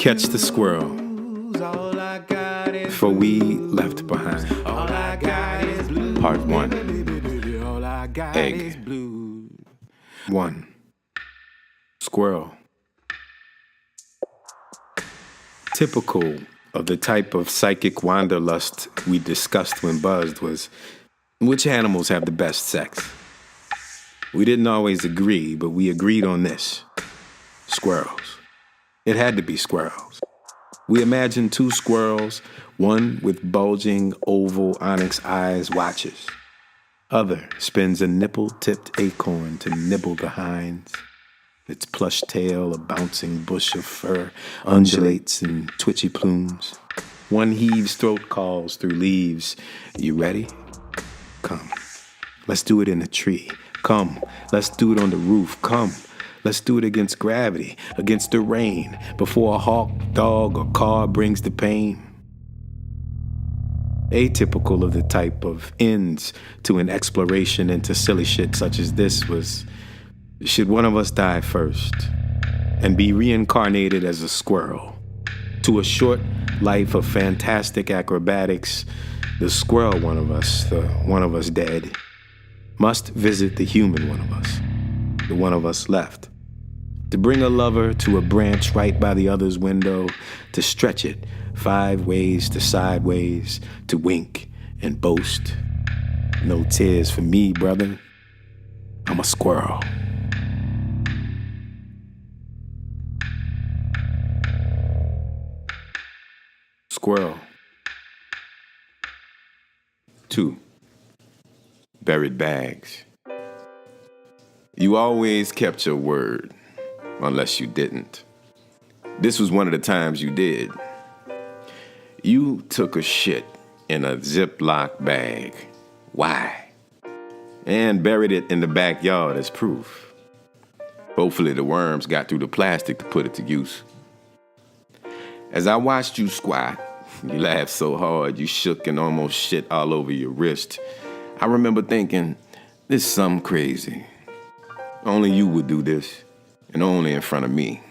Catch the squirrel. For we left behind. Part 1. Egg. 1. Squirrel. Typical of the type of psychic wanderlust we discussed when buzzed was which animals have the best sex. We didn't always agree, but we agreed on this. Squirrels. It had to be squirrels. We imagined 2 squirrels, one with bulging oval onyx eyes watches. Other spins a nipple-tipped acorn to nibble the hinds. Its plush tail, a bouncing bush of fur, undulates in twitchy plumes. One heaves throat calls through leaves. You ready? Come. Let's do it in a tree. Come. Let's do it on the roof. Come. Let's do it against gravity, against the rain, before a hawk, dog, or car brings the pain. Atypical of the type of ends to an exploration into silly shit such as this was, should one of us die first and be reincarnated as a squirrel to a short life of fantastic acrobatics, the squirrel one of us, the one of us dead, must visit the human one of us, the one of us left, to bring a lover to a branch right by the other's window, to stretch it 5 ways to sideways, to wink and boast. No tears for me, brother. I'm a squirrel. Squirrel. 2. Buried bags. You always kept your word, unless you didn't. This was one of the times you did. You took a shit in a Ziploc bag. Why? And buried it in the backyard as proof. Hopefully the worms got through the plastic to put it to use. As I watched you squat, you laughed so hard you shook and almost shit all over your wrist. I remember thinking, this is something crazy. Only you would do this, and only in front of me.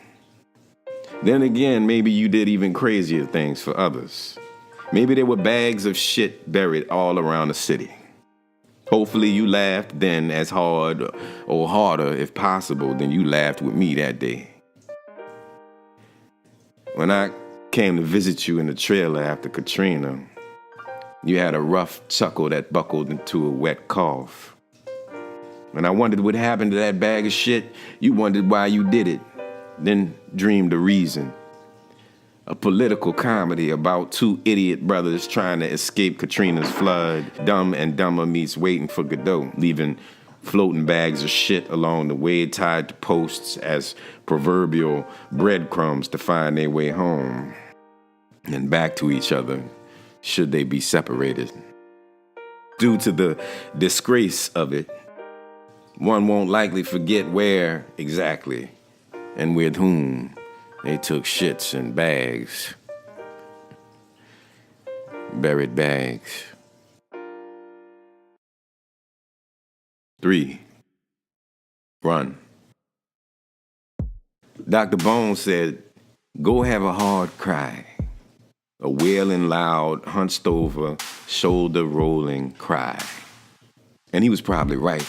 Then again, maybe you did even crazier things for others. Maybe there were bags of shit buried all around the city. Hopefully you laughed then as hard, or harder if possible, than you laughed with me that day. When I came to visit you in the trailer after Katrina, you had a rough chuckle that buckled into a wet cough. When I wondered what happened to that bag of shit, you wondered why you did it, then dreamed a reason. A political comedy about 2 idiot brothers trying to escape Katrina's flood. Dumb and Dumber meets Waiting for Godot, leaving floating bags of shit along the way tied to posts as proverbial breadcrumbs to find their way home and back to each other, should they be separated. Due to the disgrace of it, one won't likely forget where exactly and with whom they took shits in bags. Buried bags. 3. Run. Dr. Bones said, go have a hard cry. A wailing loud, hunched over, shoulder-rolling cry. And he was probably right.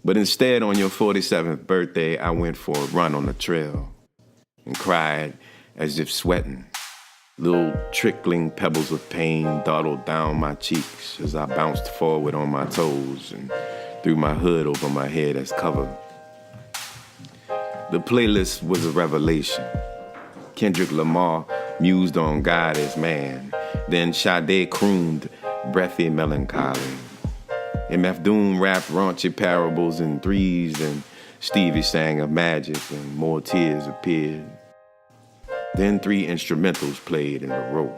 But instead, on your 47th birthday, I went for a run on the trail and cried as if sweating. Little trickling pebbles of pain dawdled down my cheeks as I bounced forward on my toes and threw my hood over my head as cover. The playlist was a revelation. Kendrick Lamar mused on God as man. Then Sade crooned breathy melancholy. MF Doom rapped raunchy parables in threes, and Stevie sang of magic and more tears appeared. Then 3 instrumentals played in a row.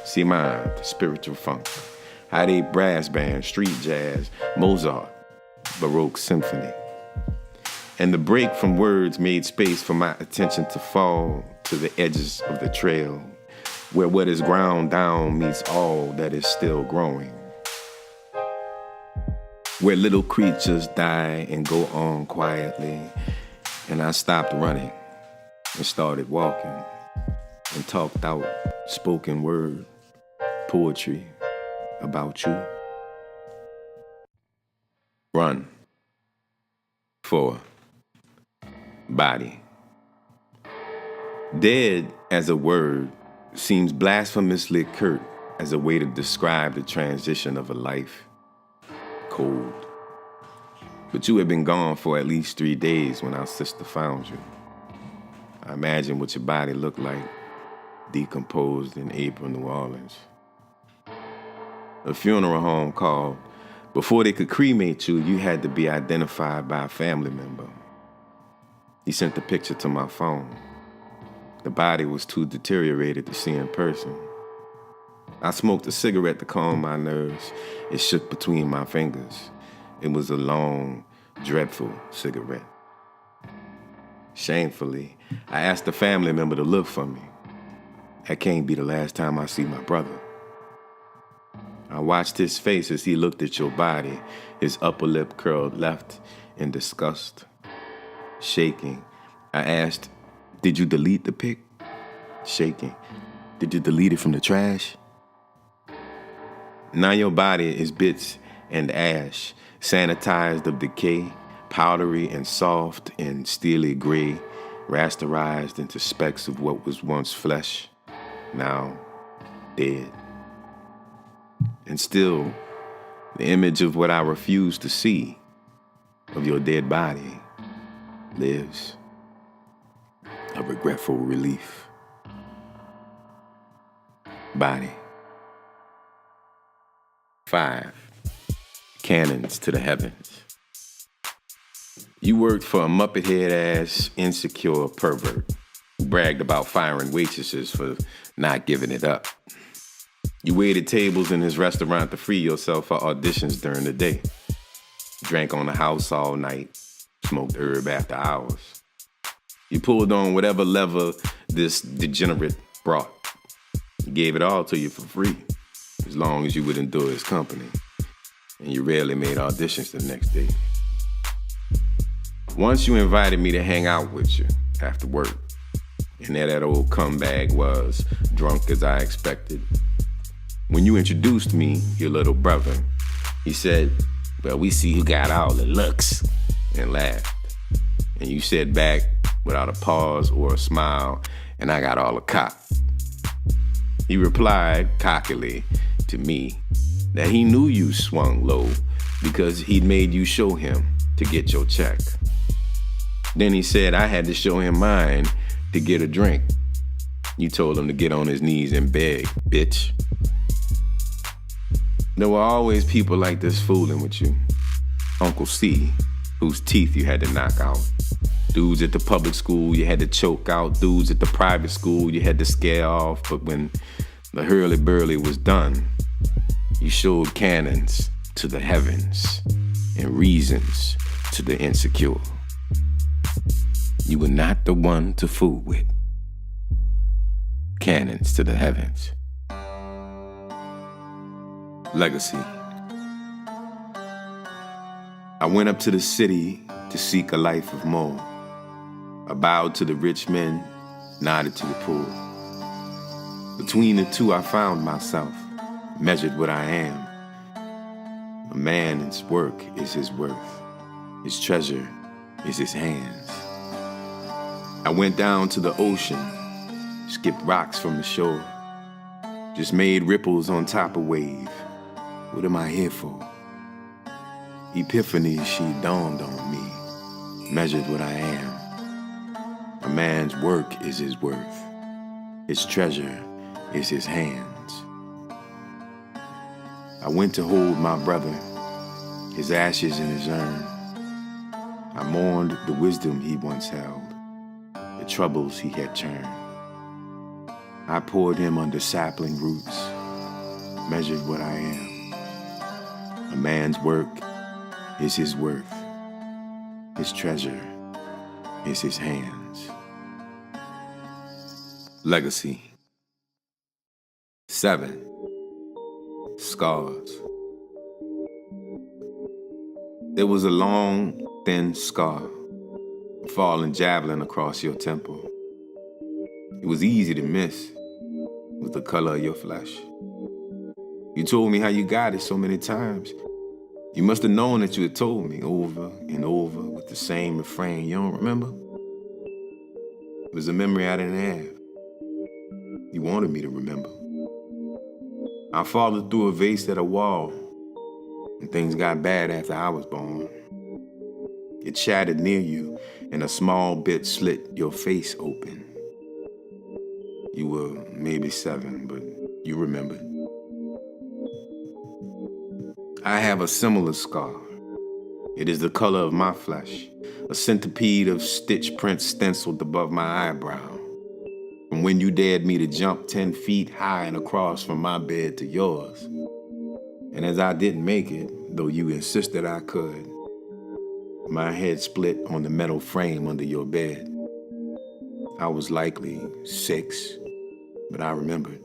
Simon, the spiritual funk, Haide brass band, street jazz, Mozart, Baroque symphony. And the break from words made space for my attention to fall to the edges of the trail, where what is ground down meets all that is still growing. Where little creatures die and go on quietly, and I stopped running and started walking and talked out spoken word, poetry about you. Run. 4. Body. Dead as a word seems blasphemously curt as a way to describe the transition of a life. Cold. But you had been gone for at least 3 days when our sister found you. I imagine what your body looked like, decomposed in April, New Orleans. A funeral home called. Before they could cremate you, you had to be identified by a family member. He sent the picture to my phone. The body was too deteriorated to see in person. I smoked a cigarette to calm my nerves. It shook between my fingers. It was a long, dreadful cigarette. Shamefully, I asked a family member to look for me. That can't be the last time I see my brother. I watched his face as he looked at your body, his upper lip curled left in disgust. Shaking, I asked, "Did you delete the pic?" Shaking, "Did you delete it from the trash?" Now your body is bits and ash, sanitized of decay, powdery and soft and steely gray, rasterized into specks of what was once flesh, now dead. And still, the image of what I refuse to see, of your dead body, lives. A regretful relief. Body. 5. Cannons to the heavens. You worked for a Muppet head-ass, insecure pervert who bragged about firing waitresses for not giving it up. You waited tables in his restaurant to free yourself for auditions during the day. Drank on the house all night, smoked herb after hours. You pulled on whatever lever this degenerate brought. He gave it all to you for free, as long as you would endure his company. And you rarely made auditions the next day. Once you invited me to hang out with you after work, and there that old cumbag was, drunk as I expected. When you introduced me, your little brother, he said, "Well, we see who got all the looks," and laughed. And you said back, without a pause or a smile, "And I got all the cock." He replied, cockily, to me, that he knew you swung low because he'd made you show him to get your check. Then he said I had to show him mine to get a drink. You told him to get on his knees and beg, bitch. There were always people like this fooling with you. Uncle C, whose teeth you had to knock out. Dudes at the public school you had to choke out. Dudes at the private school you had to scare off. But when the hurly-burly was done, you showed cannons to the heavens and reasons to the insecure. You were not the one to fool with. Cannons to the heavens. Legacy. I went up to the city to seek a life of more. I bowed to the rich men, nodded to the poor. Between the two I found myself, measured what I am. A man's work is his worth. His treasure is his hands. I went down to the ocean, skipped rocks from the shore, just made ripples on top of wave. What am I here for? Epiphany, she dawned on me, measured what I am. A man's work is his worth. His treasure is his hands. I went to hold my brother, his ashes in his urn. I mourned the wisdom he once held, the troubles he had turned. I poured him under sapling roots, measured what I am. A man's work is his worth. His treasure is his hands. Legacy. 7. Scars. There was a long, thin scar, a fallen javelin across your temple. It was easy to miss with the color of your flesh. You told me how you got it so many times. You must have known that you had told me over and over with the same refrain. You don't remember? It was a memory I didn't have. You wanted me to remember. Our father threw a vase at a wall, and things got bad after I was born. It shattered near you, and a small bit slit your face open. You were maybe 7, but you remembered. I have a similar scar. It is the color of my flesh, a centipede of stitch prints stenciled above my eyebrow. From when you dared me to jump 10 feet high and across from my bed to yours. And as I didn't make it, though you insisted I could, my head split on the metal frame under your bed. I was likely 6, but I remembered.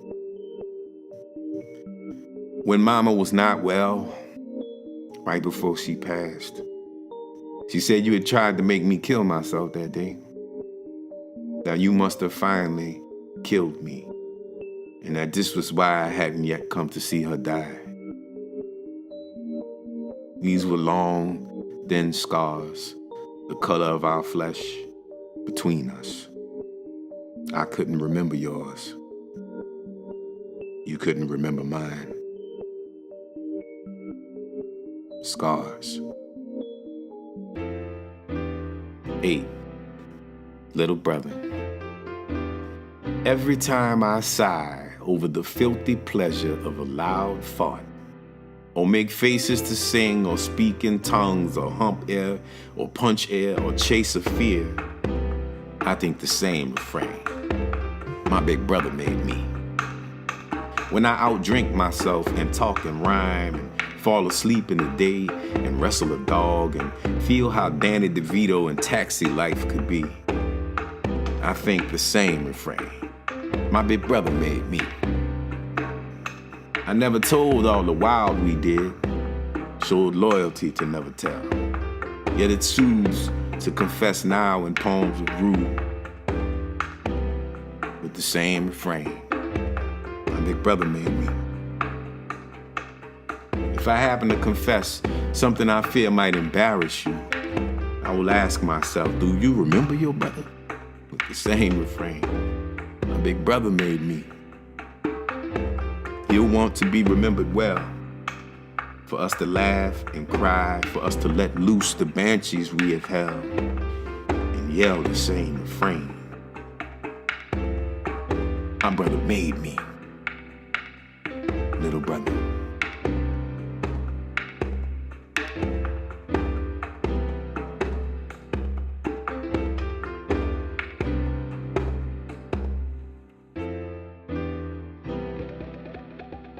When Mama was not well, right before she passed, she said you had tried to make me kill myself that day. Now you must have finally killed me, and that this was why I hadn't yet come to see her die. These were long, thin scars, the color of our flesh between us. I couldn't remember yours. You couldn't remember mine. Scars. 8. Little brother. Every time I sigh over the filthy pleasure of a loud fart, or make faces to sing or speak in tongues or hump air or punch air or chase a fear, I think the same refrain. My big brother made me. When I outdrink myself and talk and rhyme and fall asleep in the day and wrestle a dog and feel how Danny DeVito and Taxi life could be, I think the same refrain. My big brother made me. I never told all the wild we did, showed loyalty to never tell. Yet it soothes to confess now in poems of rue with the same refrain. My big brother made me. If I happen to confess something I fear might embarrass you, I will ask myself, do you remember your brother? With the same refrain. My big brother made me. He'll want to be remembered well, for us to laugh and cry, for us to let loose the banshees we have held and yell the same refrain. My brother made me. Little brother.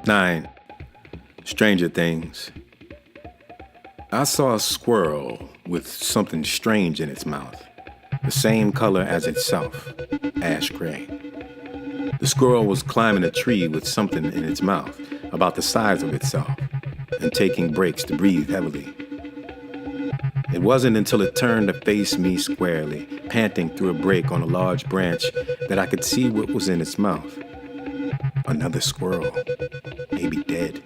Nine. Stranger Things. I saw a squirrel with something strange in its mouth, the same color as itself, ash gray. The squirrel was climbing a tree with something in its mouth, about the size of itself, and taking breaks to breathe heavily. It wasn't until it turned to face me squarely, panting through a break on a large branch, that I could see what was in its mouth. Another squirrel, maybe dead,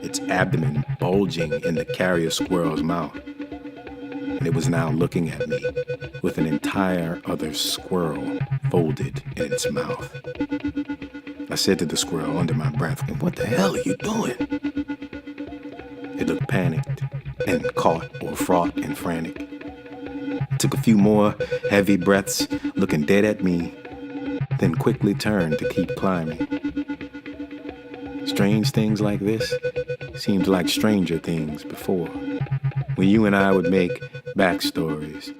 its abdomen bulging in the carrier squirrel's mouth. And it was now looking at me with an entire other squirrel folded in its mouth. I said to the squirrel under my breath, "What the hell are you doing?" It looked panicked and caught or fraught and frantic. It took a few more heavy breaths, looking dead at me, then quickly turned to keep climbing. Strange things like this seemed like Stranger Things before, when you and I would make backstories.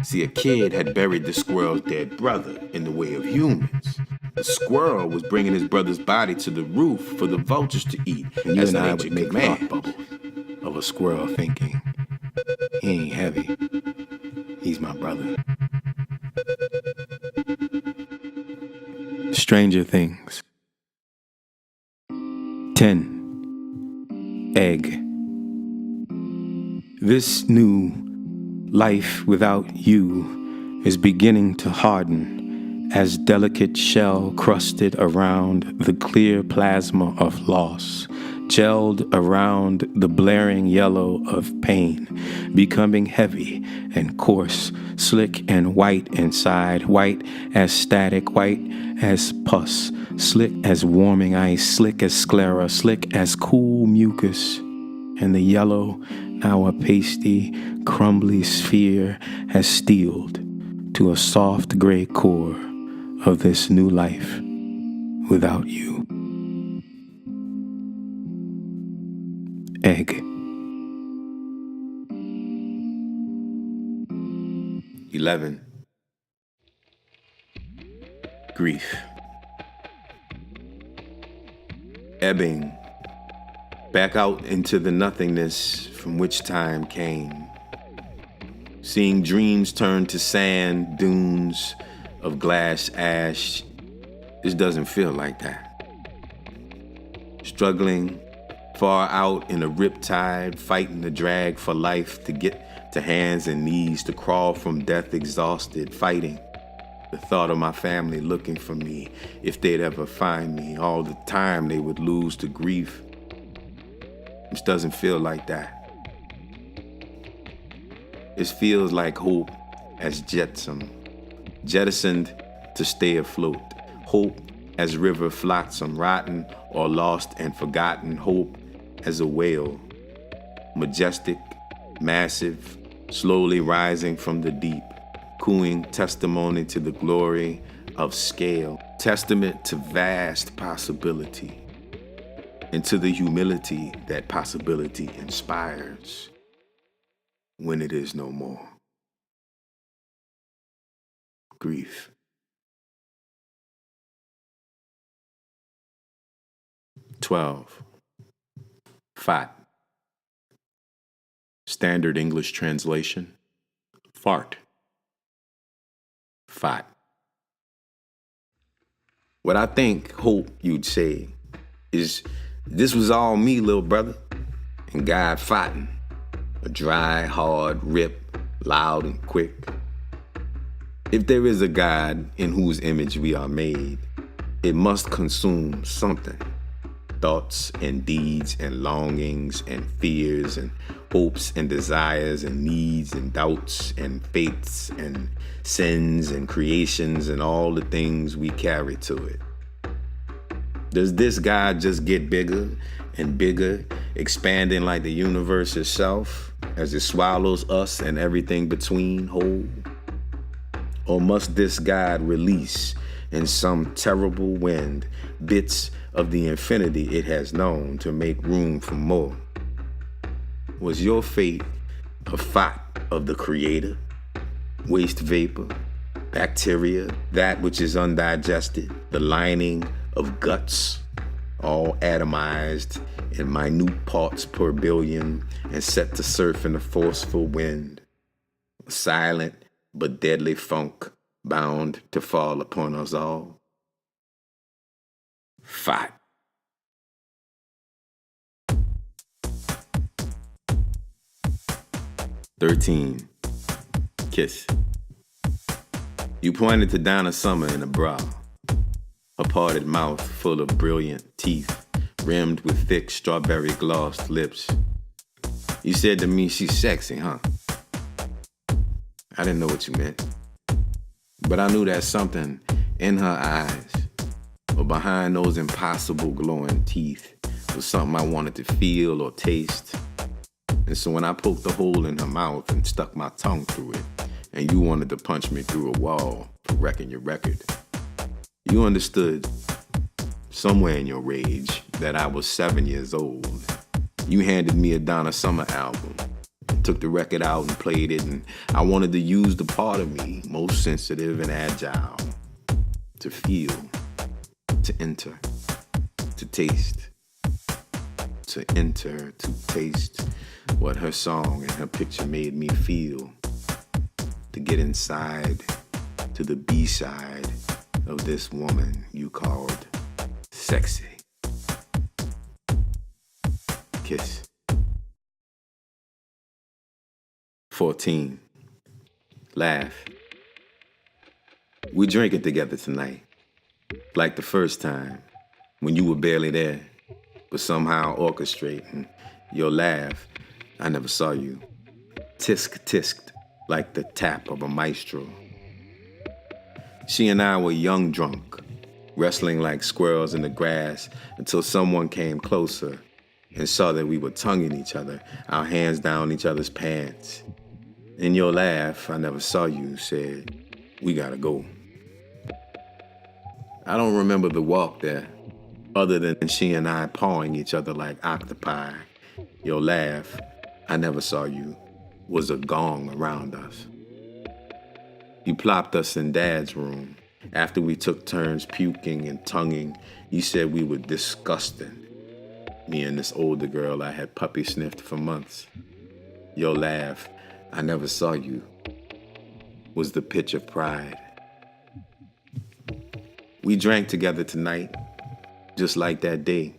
See, a kid had buried the squirrel's dead brother in the way of humans. The squirrel was bringing his brother's body to the roof for the vultures to eat. And you and I would make thought bubbles of a squirrel thinking, he ain't heavy, he's my brother. Stranger Things. 10. Egg. This new life without you is beginning to harden as delicate shell crusted around the clear plasma of loss, gelled around the blaring yellow of pain, becoming heavy and coarse, slick and white inside, white as static, white as pus, slick as warming ice, slick as sclera, slick as cool mucus. And the yellow, now a pasty, crumbly sphere, has steeled to a soft gray core of this new life without you. Egg. 11. Grief. Ebbing back out into the nothingness from which time came. Seeing dreams turn to sand dunes of glass ash. This doesn't feel like that. Struggling far out in a riptide, fighting the drag for life to get to hands and knees, to crawl from death exhausted, fighting the thought of my family looking for me, if they'd ever find me, all the time they would lose to grief. This doesn't feel like that. This feels like hope as jettisoned to stay afloat. Hope as river flotsam, rotten or lost and forgotten. Hope as a whale, majestic, massive, slowly rising from the deep, cooing testimony to the glory of scale, testament to vast possibility, and to the humility that possibility inspires when it is no more. Grief. 12. Fat. Standard English translation. Fart. Fat. What I hope you'd say is, this was all me, little brother, and God fighting. A dry, hard rip, loud and quick. If there is a God in whose image we are made, it must consume something. Thoughts and deeds and longings and fears and hopes and desires and needs and doubts and faiths and sins and creations and all the things we carry to it. Does this God just get bigger and bigger, expanding like the universe itself as it swallows us and everything between whole? Or must this God release in some terrible wind bits of the infinity it has known to make room for more? Was your fate a fight of the Creator? Waste vapor, bacteria, that which is undigested, the lining of guts, all atomized in minute parts per billion and set to surf in a forceful wind. A silent but deadly funk bound to fall upon us all. Fight. "13. Kiss. You pointed to Donna Summer in a bra, her parted mouth full of brilliant teeth, rimmed with thick strawberry glossed lips. You said to me, she's sexy, huh? I didn't know what you meant, but I knew that something in her eyes or behind those impossible glowing teeth was something I wanted to feel or taste. And so when I poked a hole in her mouth and stuck my tongue through it, and you wanted to punch me through a wall for wrecking your record, you understood somewhere in your rage that I was 7 years old. You handed me a Donna Summer album, took the record out and played it, and I wanted to use the part of me most sensitive and agile to feel, to enter, to taste, to enter, to taste what her song and her picture made me feel, to get inside to the B-side of this woman you called sexy. Kiss. 14. Laugh. We drink it together tonight, like the first time, when you were barely there, but somehow orchestrating your laugh. I never saw you. Tisk-tisked like the tap of a maestro. She and I were young drunk, wrestling like squirrels in the grass until someone came closer and saw that we were tonguing each other, our hands down each other's pants. In your laugh, I never saw you, said, we gotta go. I don't remember the walk there, other than she and I pawing each other like octopi. Your laugh, I never saw you, was a gong around us. You plopped us in Dad's room. After we took turns puking and tonguing, you said we were disgusting. Me and this older girl I had puppy sniffed for months. Your laugh, I never saw you, was the pitch of pride. We drank together tonight, just like that day.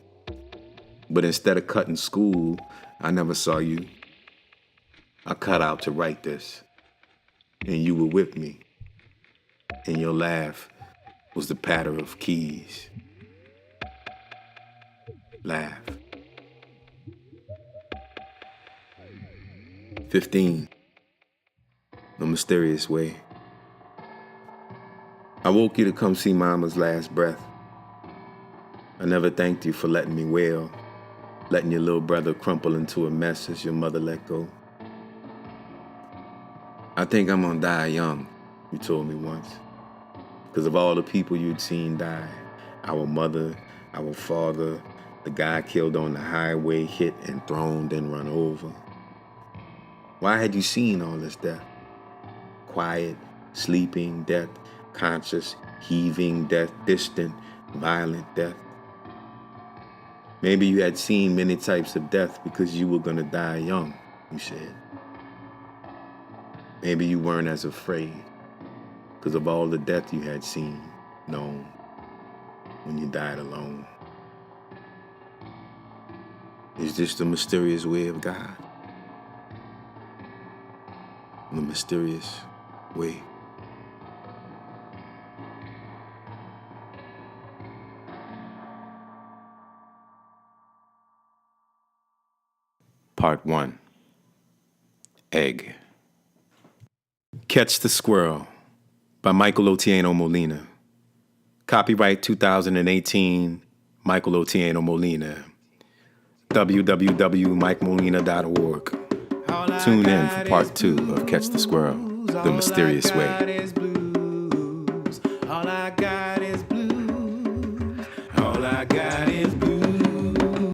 But instead of cutting school, I never saw you. I cut out to write this, and you were with me. And your laugh was the patter of keys. Laugh. 15. The mysterious way. I woke you to come see Mama's last breath. I never thanked you for letting me wail, letting your little brother crumple into a mess as your mother let go. I think I'm gonna die young, you told me once, because of all the people you'd seen die. Our mother, our father, the guy killed on the highway, hit and thrown, then run over. Why had you seen all this death? Quiet, sleeping death, conscious, heaving death, distant, violent death. Maybe you had seen many types of death because you were gonna die young, you said. Maybe you weren't as afraid because of all the death you had seen, known, when you died alone. Is this the mysterious way of God? The mysterious way. Part 1. Egg. Catch the Squirrel by Michael Otieno Molina. Copyright 2018, Michael Otieno Molina. www.mikemolina.org. Tune in for part 2 of Catch the Squirrel, The Mysterious Way. All I got is